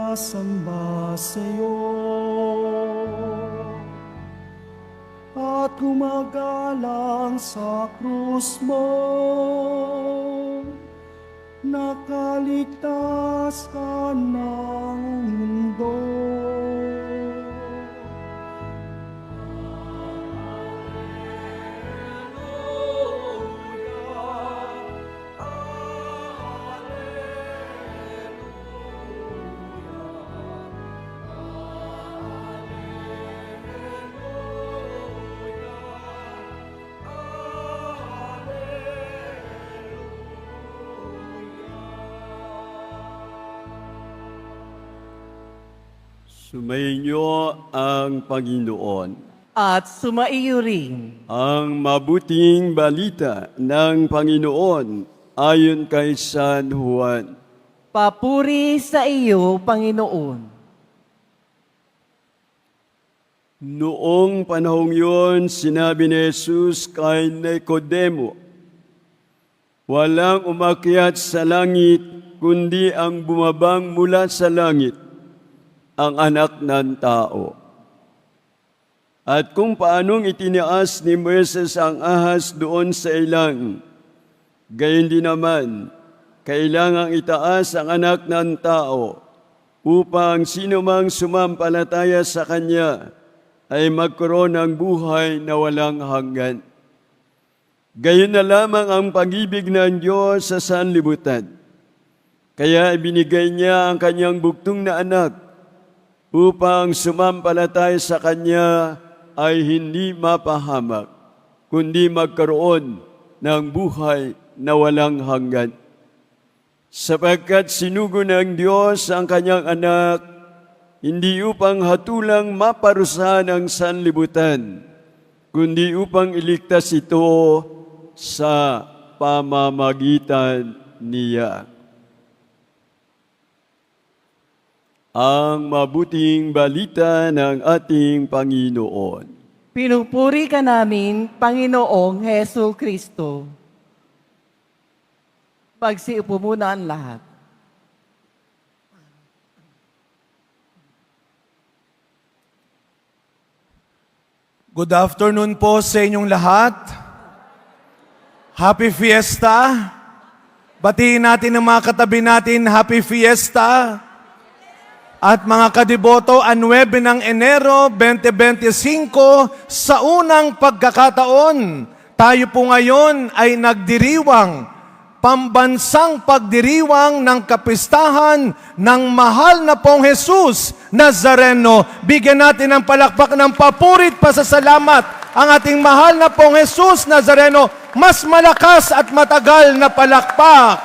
sumasamba sa'yo at gumagalang sa krus mo. Nakaligtas ka ng mundo. Sumainyo ang Panginoon. At sumaiyo rin. Ang mabuting balita ng Panginoon ayon kay San Juan. Papuri sa iyo, Panginoon. Noong panahong yun, sinabi ni Jesus kay Nicodemo, walang umakyat sa langit, kundi ang bumabang mula sa langit, ang anak ng tao. At kung paanong itinaas ni Moises ang ahas doon sa ilang, gayon din naman, kailangang itaas ang anak ng tao upang sino mang sumampalataya sa Kanya ay magkaroon ng buhay na walang hanggan. Gayon na lamang ang pag-ibig ng Diyos sa sanlibutan. Kaya ibinigay niya ang Kanyang bugtong na anak upang sumampalataya sa Kanya ay hindi mapahamak, kundi magkaroon ng buhay na walang hanggan. Sapagkat sinugo ng Diyos ang Kanyang anak, hindi upang hatulang maparusahan ang sanlibutan, kundi upang iligtas ito sa pamamagitan niya. Ang mabuting balita ng ating Panginoon. Pinupuri ka namin, Panginoong Hesu Kristo. Pagsiupo muna ang lahat. Good afternoon po sa inyong lahat. Happy Fiesta. Batiin natin ang mga katabi natin, Happy Fiesta. At mga kadiboto, 9 ng Enero 2025, sa unang pagkakataon, tayo po ngayon ay nagdiriwang, pambansang pagdiriwang ng kapistahan ng mahal na pong Jesus Nazareno. Bigyan natin ng palakpak ng papurit pasasalamat ang ating mahal na pong Jesus Nazareno. Mas malakas at matagal na palakpak.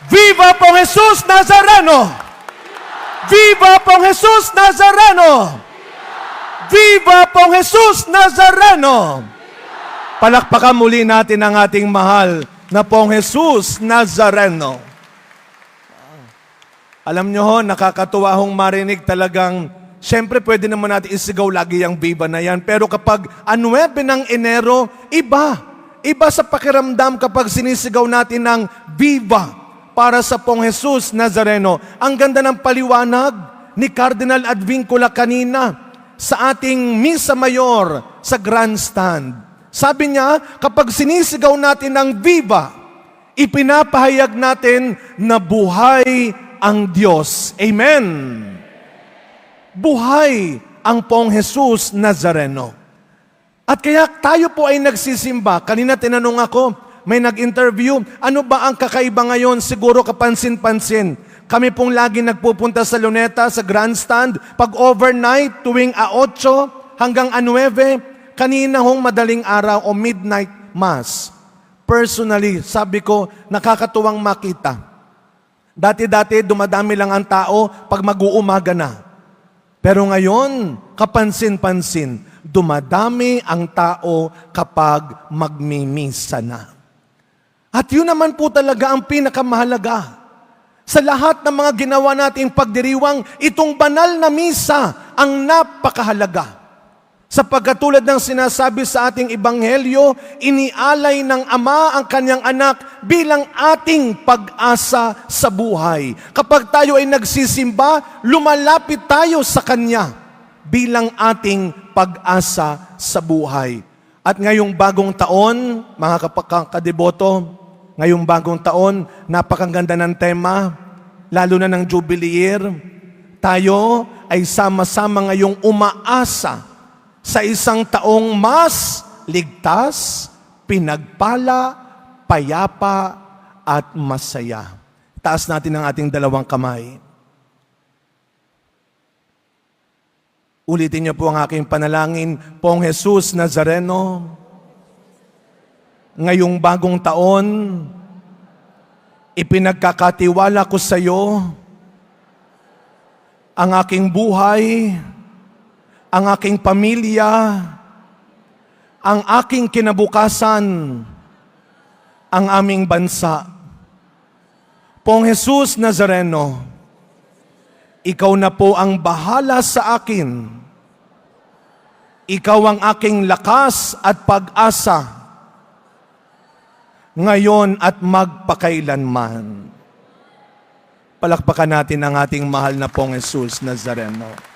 Viva pong Jesus Nazareno! Viva pong Jesus Nazareno! Viva pong Jesus Nazareno! Palakpakan muli natin ang ating mahal na pong Jesus Nazareno. Alam nyo ho, nakakatuwa hong marinig talagang, siyempre pwede naman natin isigaw lagi ang viva na yan, pero kapag 9 ng Enero, iba. Iba sa pakiramdam kapag sinisigaw natin ng viva para sa pong Jesus Nazareno. Ang ganda ng paliwanag ni Cardinal Advincula kanina sa ating Misa Mayor sa Grandstand. Sabi niya, kapag sinisigaw natin ng viva, ipinapahayag natin na buhay ang Diyos. Amen. Buhay ang pong Jesus Nazareno. At kaya tayo po ay nagsisimba. Kanina tinanong ako, may nag-interview, ano ba ang kakaiba ngayon? Siguro kapansin-pansin. Kami pong lagi nagpupunta sa Luneta, sa Grandstand, pag overnight, tuwing 8 hanggang 9, kanina hong madaling araw o midnight mass. Personally, sabi ko, nakakatuwang makita. Dati-dati, dumadami lang ang tao pag mag-uumaga na. Pero ngayon, kapansin-pansin, dumadami ang tao kapag magmimisa na. At yun naman po talaga ang pinakamahalaga. Sa lahat ng mga ginawa nating pagdiriwang, itong banal na misa ang napakahalaga. Sapagkat tulad ng sinasabi sa ating ebanghelyo, inialay ng Ama ang kanyang anak bilang ating pag-asa sa buhay. Kapag tayo ay nagsisimba, lumalapit tayo sa Kanya bilang ating pag-asa sa buhay. At ngayong bagong taon, mga kadeboto, ngayong bagong taon, napakaganda ng tema, lalo na ng Jubilee Year. Tayo ay sama-sama ngayong umaasa sa isang taong mas ligtas, pinagpala, payapa, at masaya. Taas natin ang ating dalawang kamay. Ulitin niyo po ang aking panalangin. Pong Jesus Nazareno, ngayong bagong taon, ipinagkakatiwala ko sa iyo ang aking buhay, ang aking pamilya, ang aking kinabukasan, ang aming bansa. Pong Jesus Nazareno, ikaw na po ang bahala sa akin. Ikaw ang aking lakas at pag-asa, ngayon at magpakailanman. Palakpakan natin ang ating mahal na Pong Jesus Nazareno.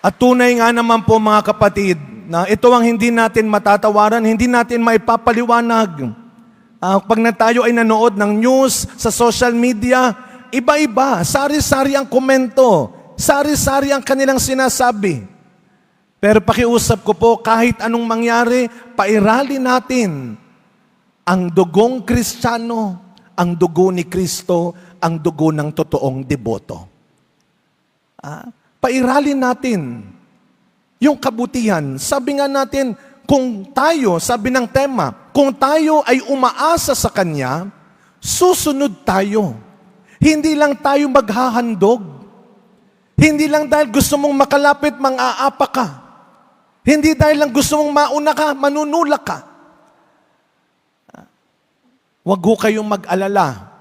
At tunay nga naman po mga kapatid, na ito ang hindi natin matatawaran, hindi natin maipapaliwanag. Pag na tayo ay nanood ng news sa social media, iba-iba, sari-sari ang komento, sari-sari ang kanilang sinasabi. Pero pakiusap ko po, kahit anong mangyari, pairali natin ang dugong Kristiyano, ang dugo ni Kristo, ang dugo ng totoong deboto. Pairalin natin yung kabutihan. Sabi nga natin, kung tayo, sabi ng tema, kung tayo ay umaasa sa Kanya, susunod tayo. Hindi lang tayo maghahandog. Hindi lang dahil gusto mong makalapit, mang-aapa ka. Hindi dahil lang gusto mong mauna ka, manunulak ka. Huwag ho kayong mag-alala.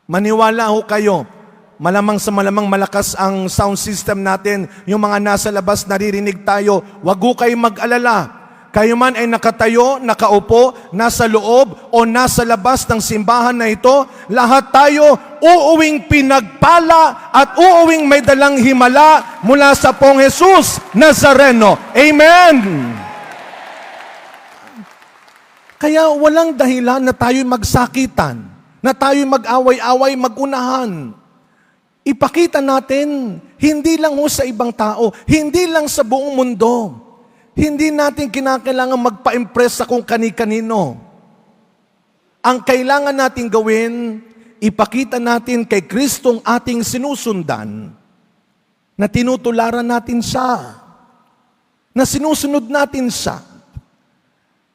Maniwala ho kayo. Malamang sa malamang malakas ang sound system natin. Yung mga nasa labas naririnig tayo. Huwag ho kayong mag-alala. Kayo man ay nakatayo, nakaupo, nasa loob o nasa labas ng simbahan na ito, lahat tayo uuwing pinagpala at uuwing may dalang himala mula sa Pong Jesus Nazareno. Amen! Kaya walang dahilan na tayo'y magsakitan, na tayo'y mag-away-away, mag-unahan. Ipakita natin, hindi lang ho sa ibang tao, hindi lang sa buong mundo. Hindi natin kinakailangan magpa-impress sa kung kani-kanino. Ang kailangan natin gawin, ipakita natin kay Kristong ating sinusundan, na tinutularan natin siya, na sinusunod natin siya.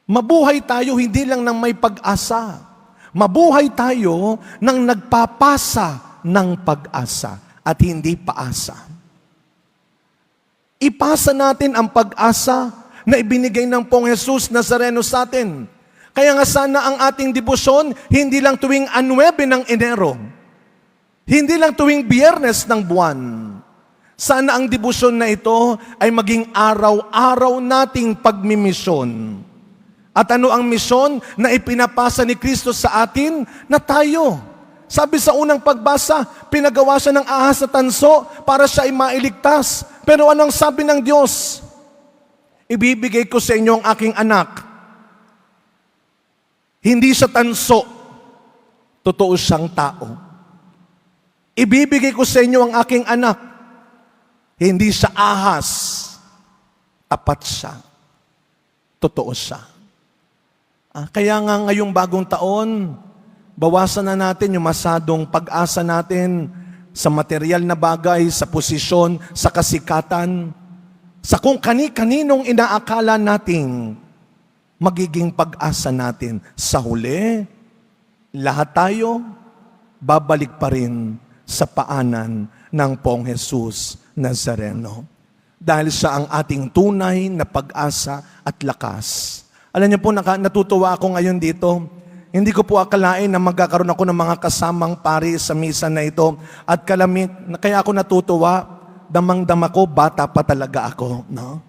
Mabuhay tayo hindi lang ng may pag-asa. Mabuhay tayo ng nagpapasa ng pag-asa at hindi paasa. Ipasa natin ang pag-asa na ibinigay ng Pong Jesus Nazareno sa atin. Kaya nga sana ang ating debosyon, hindi lang tuwing 9 ng Enero, hindi lang tuwing Biyernes ng buwan. Sana ang debosyon na ito ay maging araw-araw nating pagmimisyon. At ano ang misyon na ipinapasa ni Kristo sa atin? Na tayo. Sabi sa unang pagbasa, pinagawa siya ng ahas na tanso para siya ay mailigtas. Pero anong sabi ng Diyos? Ibibigay ko sa inyo ang aking anak. Hindi siya tanso, totoo siyang tao. Ibibigay ko sa inyo ang aking anak. Hindi siya ahas, tapat siya. Totoo siya. Kaya nga ngayong bagong taon, bawasan na natin yung masadong pag-asa natin sa material na bagay, sa posisyon, sa kasikatan, sa kung kani-kaninong inaakala nating magiging pag-asa natin. Sa huli, lahat tayo babalik pa rin sa paanan ng Pong Jesus Nazareno. Dahil siya ang ating tunay na pag-asa at lakas. Alam niyo po, natutuwa ako ngayon dito. Hindi ko po akalain na magkakaroon ako ng mga kasamang pari sa misa na ito. At kaya ako natutuwa damang-dama ko, bata pa talaga ako, no?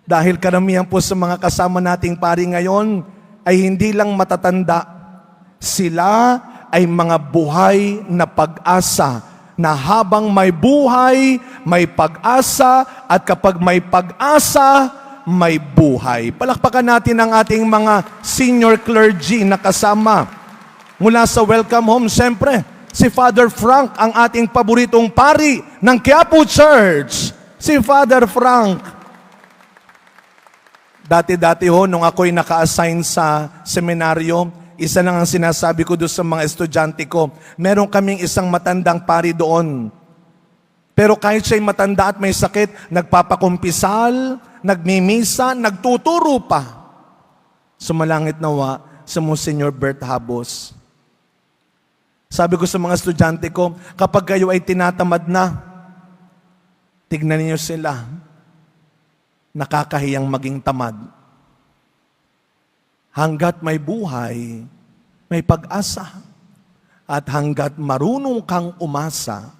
Dahil karamihan po sa mga kasama nating pari ngayon ay hindi lang matatanda. Sila ay mga buhay na pag-asa, na habang may buhay, may pag-asa, at kapag may pag-asa, may buhay. Palakpakan natin ang ating mga senior clergy na kasama. Mula sa Welcome Home, siyempre, si Father Frank, ang ating paboritong pari ng Quiapo Church. Si Father Frank. Dati-dati ho, nung ako'y naka-assign sa seminaryo, isa lang ang sinasabi ko doon sa mga estudyante ko, meron kaming isang matandang pari doon. Pero kahit siya'y matanda at may sakit, nagpapakumpisal, nagmimisa, nagtuturo pa. Sumalangit nawa sa Monsignor Bert Habos. Sabi ko sa mga estudyante ko, kapag kayo ay tinatamad na, tignan niyo sila. Nakakahiyang maging tamad. Hanggat may buhay, may pag-asa. At hanggat marunong kang umasa,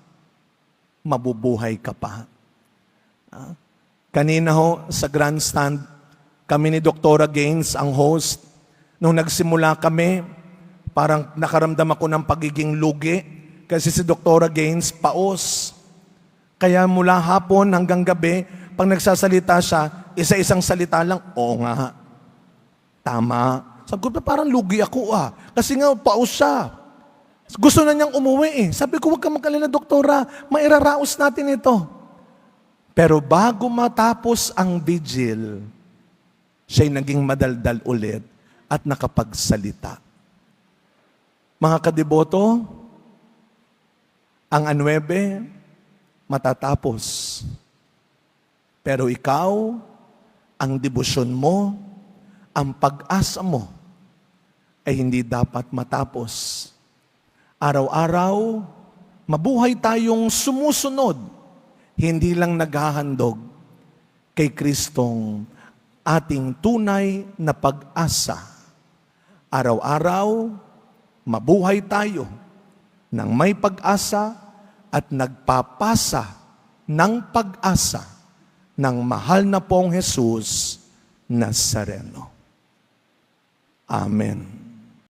mabubuhay ka pa. Kanina ho, sa grandstand, kami ni Dr. Gaines ang host. Nung nagsimula kami, parang nakaramdam ako ng pagiging lugi. Kasi si Dr. Gaines, paos. Kaya mula hapon hanggang gabi, pag nagsasalita siya, isa-isang salita lang, oo nga, tama. Sabi ko, parang lugi ako kasi nga, paus siya. Gusto na niyang umuwi Sabi ko, huwag ka mag-alala, doktora, mairaraos natin ito. Pero bago matapos ang vigil, siya'y naging madaldal ulit at nakapagsalita. Mga kadiboto, ang 9, matatapos. Pero ikaw, ang debosyon mo, ang pag-asa mo, ay hindi dapat matapos. Araw-araw, mabuhay tayong sumusunod, hindi lang naghahandog kay Kristong ating tunay na pag-asa. Araw-araw, mabuhay tayo ng may pag-asa at nagpapasa ng pag-asa ng mahal na pong Jesus Nazareno. Amen.